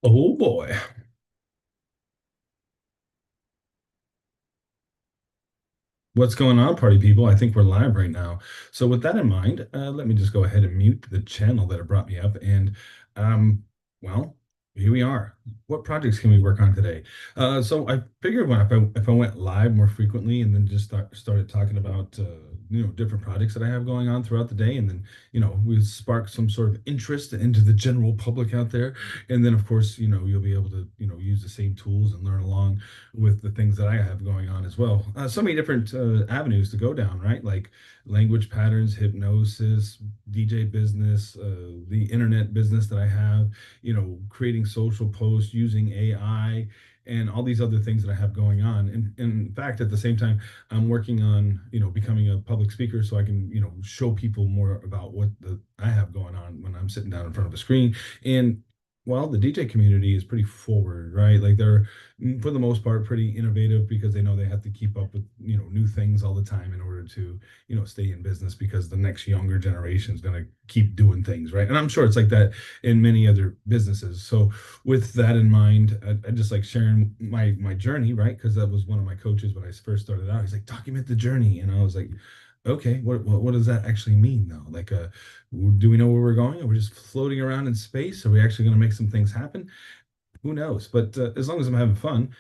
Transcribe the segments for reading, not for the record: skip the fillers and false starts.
Oh boy. What's going on, party people? I think we're live right now. So, with that in mind, let me just go ahead and mute the channel that it brought me up. And, um, well, here we are. What projects can we work on today? So, I figured if I went live more frequently and then just started talking about, different projects that I have going on throughout the day, and then, we spark some sort of interest into the general public out there. And then, of course, you'll be able to, use the same tools and learn along with the things that I have going on as well. So many different avenues to go down, right? Like language patterns, hypnosis, DJ business, the internet business that I have, creating social posts using AI. And all these other things that I have going on. And in fact, at the same time, I'm working on, becoming a public speaker so I can, show people more about what I have going on when I'm sitting down in front of a screen. And well, the DJ community is pretty forward, right? Like they're for the most part pretty innovative because they know they have to keep up with new things all the time in order to stay in business because the next younger generation is going to keep doing things, right? And I'm sure it's like that in many other businesses. So with that in mind, I just like sharing my journey, right? Because that was one of my coaches when I first started out. He's like, document the journey, and I was like, okay, what does that actually mean though? Like, do we know where we're going? Are we just floating around in space? Are we actually going to make some things happen? Who knows? But as long as I'm having fun,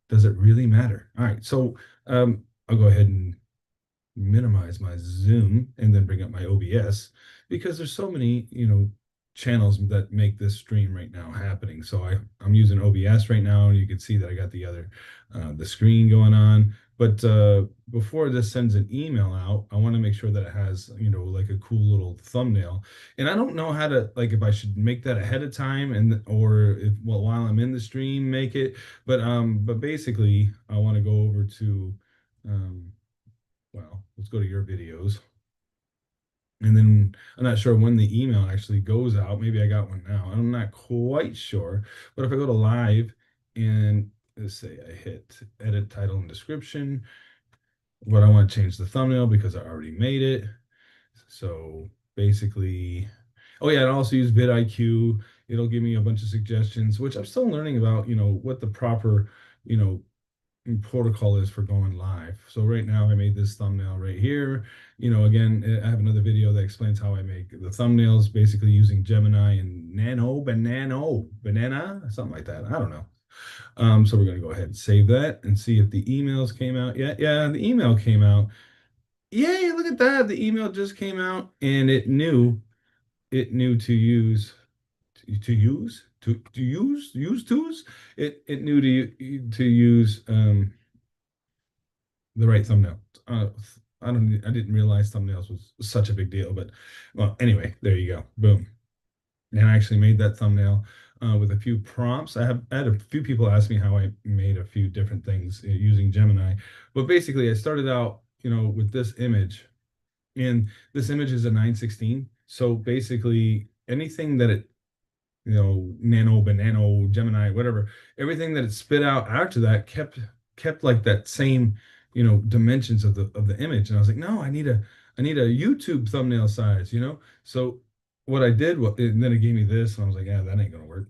does it really matter? All right, so I'll go ahead and minimize my Zoom and then bring up my OBS because there's so many, channels that make this stream right now happening. So I'm using OBS right now, and you can see that I got the screen going on. But before this sends an email out, I want to make sure that it has, like a cool little thumbnail. And I don't know how to, like, if I should make that ahead of time and or if well while I'm in the stream make it. But basically, I want to go over to um, well, let's go to your videos. And then I'm not sure when the email actually goes out. Maybe I got one now. I'm not quite sure. But if I go to live and let's say I hit edit title and description, what I want to change the thumbnail because I already made it. So basically, oh yeah, I also use vidIQ. It'll give me a bunch of suggestions, which I'm still learning about, what the proper, you know, protocol is for going live. So right now I made this thumbnail right here. Again, I have another video that explains how I make the thumbnails, basically using Gemini and banana, something like that. I don't know. So we're gonna go ahead and save that and see if the emails came out yet. Yeah, the email came out. Yay, look at that. The email just came out and it knew to use it knew to use the right thumbnail. Uh, I didn't realize thumbnails was such a big deal, but well, anyway, there you go. Boom. And I actually made that thumbnail with a few prompts. I had a few people ask me how I made a few different things using Gemini, but basically I started out, with this image, and this image is a 916. So basically anything that it Nano, Banano, Gemini, whatever, everything that it spit out after that kept like that same, dimensions of the image. And I was like, no, I need a YouTube thumbnail size. So what I did was, and then it gave me this, and I was like, yeah, that ain't gonna work.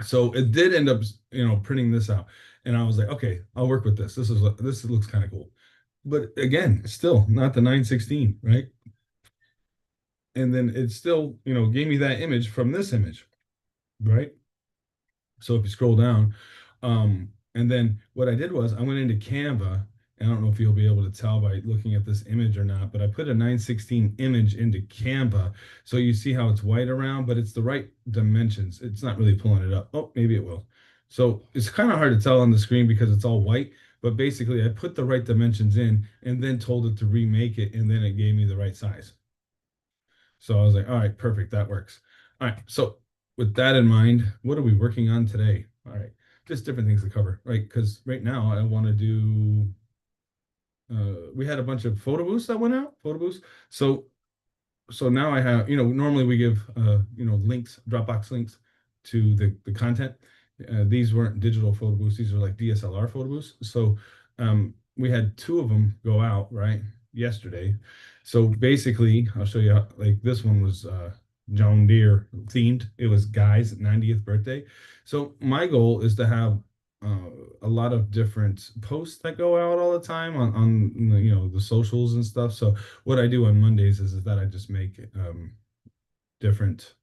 So it did end up, printing this out. And I was like, okay, I'll work with this. This looks kind of cool. But again, still not the 916, right? And then it still, gave me that image from this image, right? So if you scroll down, and then what I did was I went into Canva. I don't know if you'll be able to tell by looking at this image or not, but I put a 916 image into Canva. So you see how it's white around, but it's the right dimensions. It's not really pulling it up. Oh, maybe it will. So it's kind of hard to tell on the screen because it's all white, but basically I put the right dimensions in and then told it to remake it, and then it gave me the right size. So I was like, all right, perfect, that works. All right, so with that in mind, what are we working on today? All right, just different things to cover, right? Because right now I want to do, we had a bunch of photo booths that went out, photo booths. So now I have, normally we give, links, Dropbox links to the content. These weren't digital photo booths; these are like DSLR photo booths. So we had two of them go out right yesterday. So basically, I'll show you how, like this one was. John Deere themed. It was Guy's 90th birthday. So my goal is to have uh, a lot of different posts that go out all the time on the socials and stuff. So what I do on Mondays is that I just make different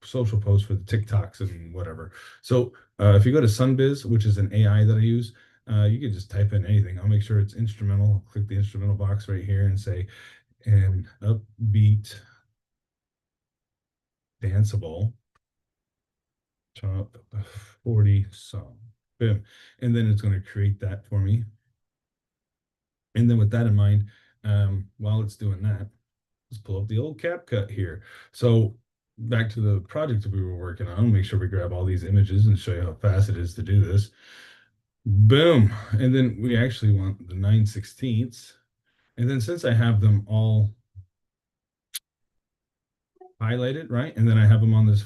social posts for the TikToks and whatever. So if you go to Sunbiz, which is an AI that I use, you can just type in anything. I'll make sure it's instrumental. Click the instrumental box right here and say an upbeat danceable top 40 song. Boom. And then it's going to create that for me. And then with that in mind, while it's doing that, let's pull up the old CapCut here. So back to the project that we were working on, make sure we grab all these images and show you how fast it is to do this. Boom. And then we actually want the 9/16. And then since I have them all highlighted, right? And then I have them on this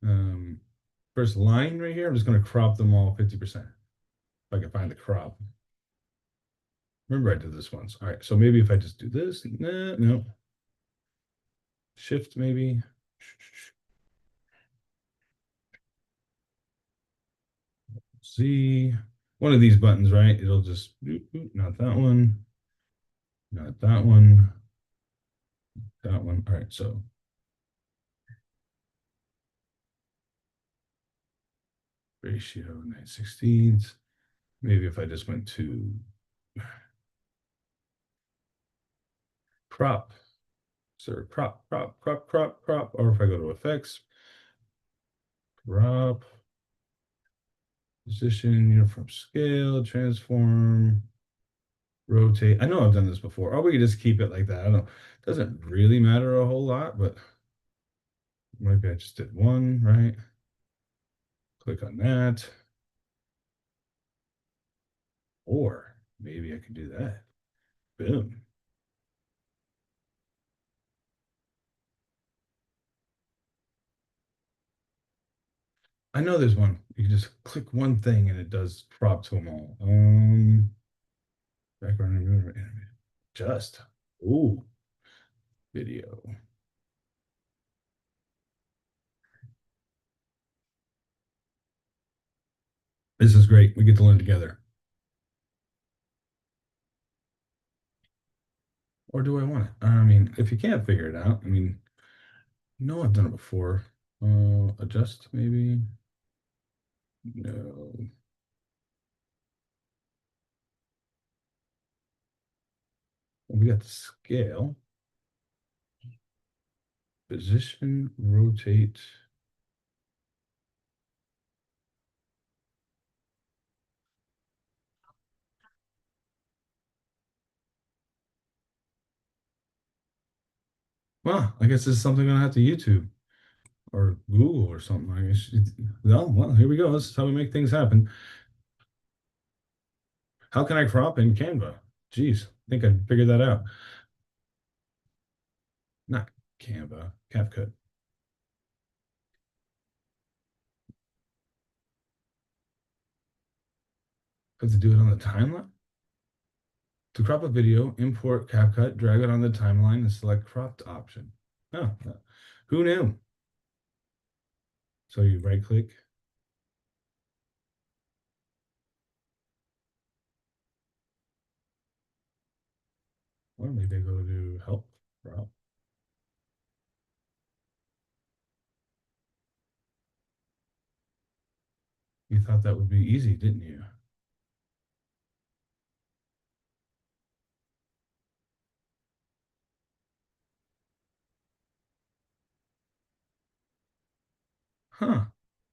um, first line right here, I'm just going to crop them all 50%. If I can find the crop. Remember I did this once. All right, so maybe if I just do this, nah, no. Shift maybe. See, one of these buttons, right? It'll just, not that one, not that one, that one. All right, so ratio 9/16. Maybe if I just went to crop, sir, crop, or if I go to effects, crop, position, uniform scale, transform, rotate. I know I've done this before. Or we could just keep it like that. I don't know. It doesn't really matter a whole lot, but maybe I just did one, right? Click on that. Or maybe I could do that. Boom. I know there's one. You can just click one thing and it does prop to them all. Background animation. Just. Ooh, video. This is great. We get to learn together. Or do I want it? I mean, if you can't figure it out, I mean, no, I've done it before. Adjust maybe. No. We got the scale, position, rotate. Well, I guess this is something I'm gonna have to YouTube or Google or something. I guess. Well, here we go. This is how we make things happen. How can I crop in Canva? Geez, I think I figured that out. Not Canva, CapCut. Have to do it on the timeline. To crop a video, import CapCut, drag it on the timeline, and select cropped option. Oh, who knew? So you right click. Or maybe I go to help. Crop. You thought that would be easy, didn't you? Huh.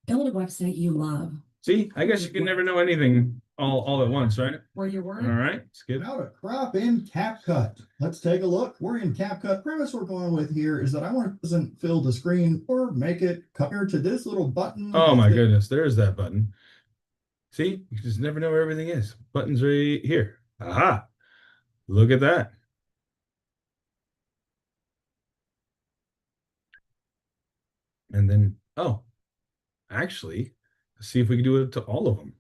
Build a website you love. See, I guess you can never know anything all at once, right? Where you All work. right, skip. How to crop in CapCut. Let's take a look. We're in CapCut. Premise we're going with here is that I want to doesn't fill the screen or make it compared to this little button. Oh my goodness, there's that button. See, you just never know where everything is. Button's right here. Aha, look at that. And then, oh, actually, let's see if we can do it to all of them.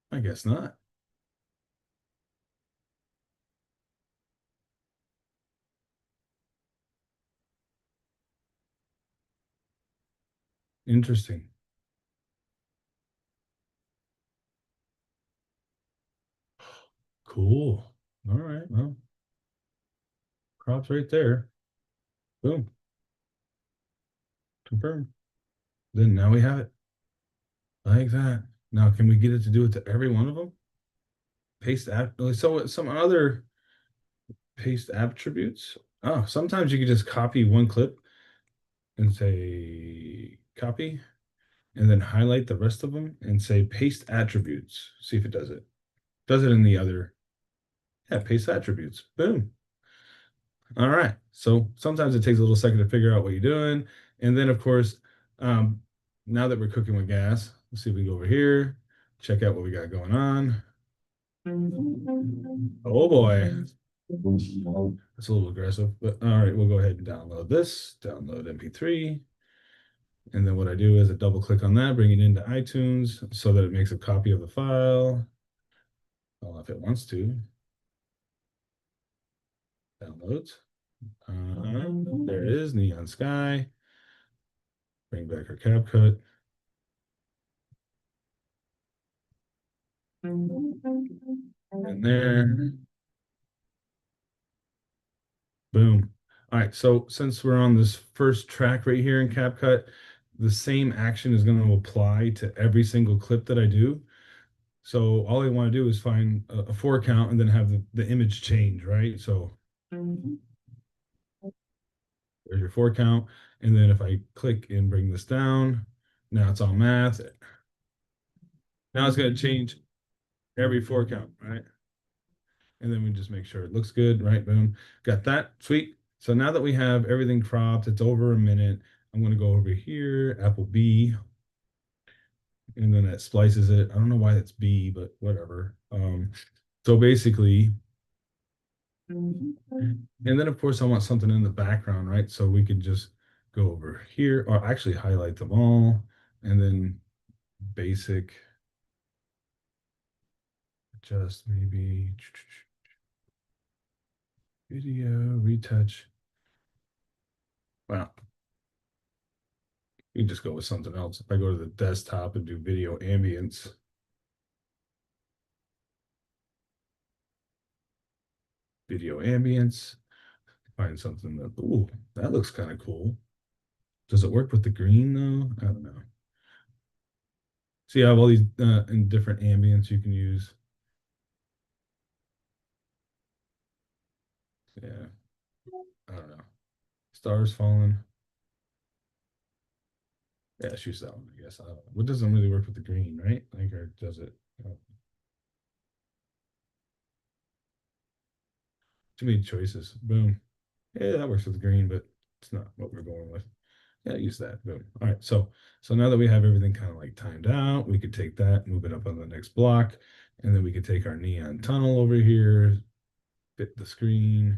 I guess not. Interesting. Cool. All right. Well, crops right there. Boom. Confirm. Then now we have it like that. Now, can we get it to do it to every one of them? Paste app. So some other paste attributes. Oh, sometimes you can just copy one clip and say copy and then highlight the rest of them and say paste attributes. See if it does it. Does it in the other. Yeah, paste attributes. Boom. All right. So sometimes it takes a little second to figure out what you're doing. And then, of course, um, now that we're cooking with gas, let's see if we go over here, check out what we got going on. Oh boy. That's a little aggressive, but all right, we'll go ahead and download this, download MP3. And then what I do is I double click on that, bring it into iTunes so that it makes a copy of the file. Well, if it wants to. Downloads. There it is, Neon Sky. Bring back our CapCut. And there. Boom. All right, so since we're on this first track right here in CapCut, the same action is going to apply to every single clip that I do. So all I want to do is find a 4 count and then have the image change, right? So there's your 4 count. And then if I click and bring this down, now it's all math. Now it's going to change every 4 count, right? And then we just make sure it looks good, right? Boom. Got that. Sweet. So now that we have everything cropped, it's over a minute. I'm going to go over here, Apple B, and then that splices it. I don't know why it's B, but whatever. So basically, and then of course I want something in the background, right? So we could just go over here or actually highlight them all and then basic, just maybe video retouch. Wow. You can just go with something else. If I go to the desktop and do video ambience, find something that, ooh, that looks kind of cool. Does it work with the green though? I don't know. See, I have all these in different ambience you can use. Yeah, I don't know. Stars falling. Yeah, choose that one, I guess. I don't know. What doesn't really work with the green, right? Like, or does it? Oh, too many choices. Boom. Yeah, that works with the green, but it's not what we're going with. Yeah, use that. Boom. All right. So now that we have everything kind of like timed out, we could take that, move it up on the next block, and then we could take our neon tunnel over here, fit the screen,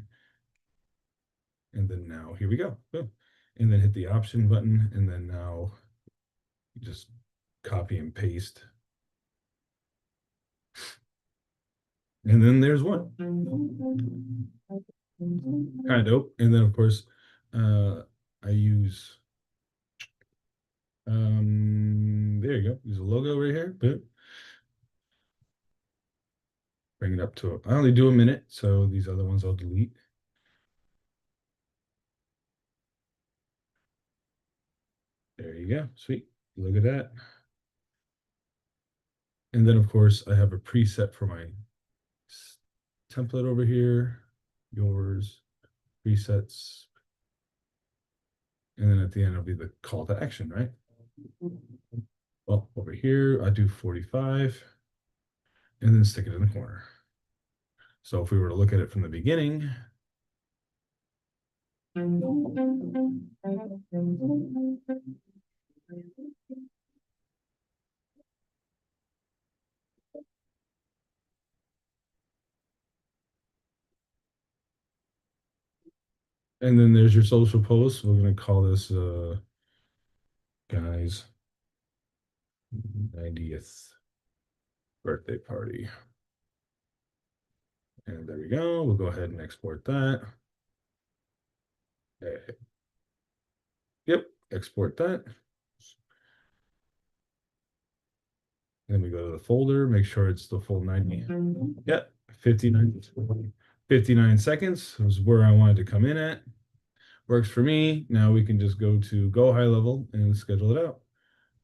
and then now here we go. Boom. And then hit the option button, and then now just copy and paste. And then there's one. Kind of dope. And then of course, I use there you go. Use a logo right here. Boom. Bring it up to I only do a minute, so these other ones I'll delete. There you go. Sweet. Look at that. And then of course I have a preset for my template over here. Yours, presets. And then at the end it'll be the call to action, right? Well, over here I do 45 and then stick it in the corner. So if we were to look at it from the beginning, and then there's your social post. We're going to call this guys 90th birthday party. And there we go. We'll go ahead and export that. Yep, export that. Then we go to the folder, make sure it's the full 90. Yeah, 59 seconds was where I wanted to come in at. Works for me. Now we can just go to go high level and schedule it out.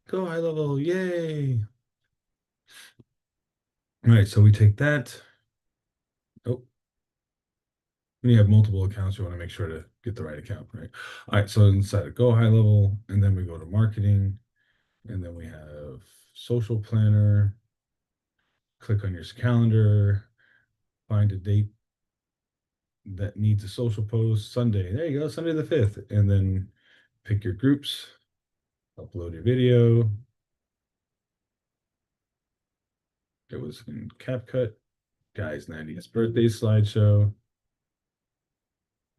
Go high level, yay. All right, so we take that. Oh, when you have multiple accounts, you want to make sure to get the right account, right? All right, so inside of go high level, and then we go to marketing, and then we have social planner. Click on your calendar, find a date that needs a social post. Sunday, there you go, Sunday the 5th. And then pick your groups, upload your video. It was in CapCut, guy's 90th birthday slideshow.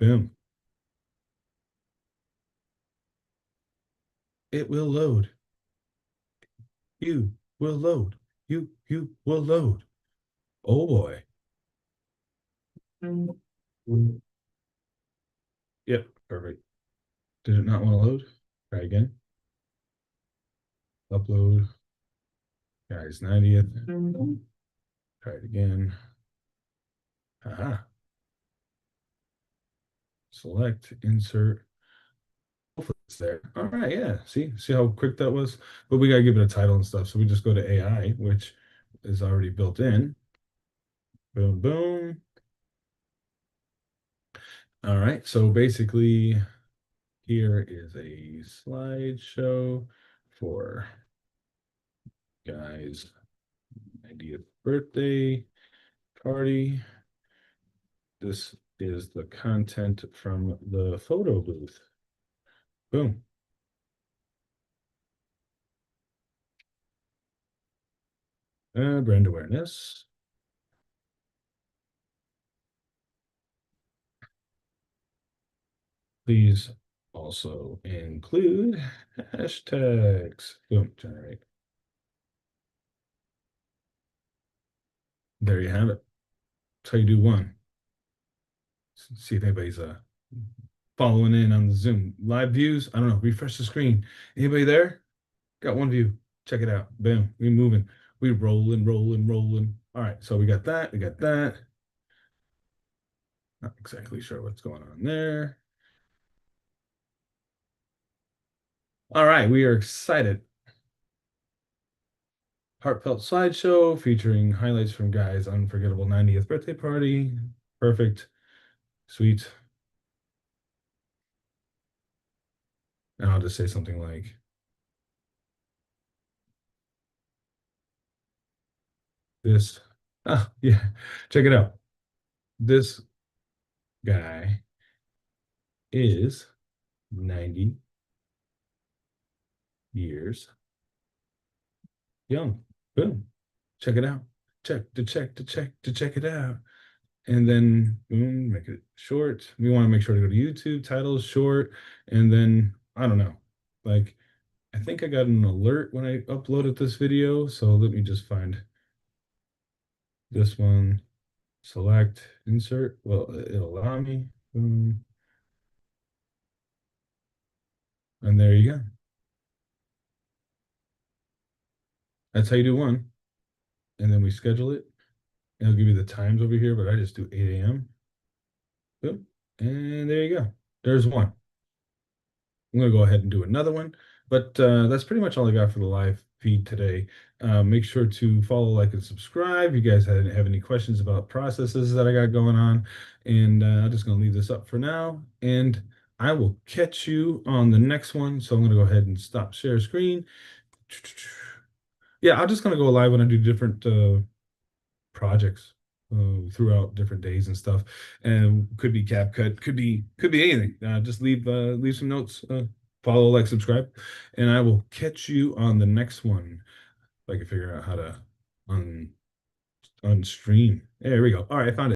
Boom. It will load. You will load. You will load. Oh boy. Yep, perfect. Did it not want to load? Try again. Upload. Guy's 90th. Try it again. Aha. Select, insert. Hopefully it's there. All right, yeah. See how quick that was? But we gotta give it a title and stuff. So we just go to AI, which is already built in. Boom, boom. All right, so basically here is a slideshow for guys' 90th birthday party. This is the content from the photo booth. Boom. Brand awareness. Please also include hashtags. Boom, generate. There you have it. That's how you do one. See if anybody's following in on the Zoom. Live views, I don't know, refresh the screen. Anybody there? Got one view. Check it out. Boom. We moving. We rolling, rolling, rolling. All right, so we got that. We got that. Not exactly sure what's going on there. All right, we are excited. Heartfelt slideshow featuring highlights from Guy's unforgettable 90th birthday party. Perfect. Sweet. And I'll just say something like this. Ah, yeah. Check it out. This guy is 90 years young. Boom. Check it out. Check it out. And then boom, make it short. We want to make sure to go to YouTube, title is short, and then I don't know. Like I think I got an alert when I uploaded this video. So let me just find this one, select, insert. Well, it'll allow me. Boom. And there you go. That's how you do one. And then we schedule it. It'll give you the times over here, but I just do 8 a.m. Boom. And there you go. There's one. I'm going to go ahead and do another one. But that's pretty much all I got for the live feed today. Make sure to follow, like, and subscribe. You guys have any questions about processes that I got going on. And I'm just going to leave this up for now. And I will catch you on the next one. So I'm going to go ahead and stop share screen. Yeah, I'm just going to go live when I do different projects throughout different days and stuff, and could be CapCut, could be anything. Just leave some notes, follow, like, subscribe, and I will catch you on the next one. If I can figure out how to unstream. There we go. All right, I found it.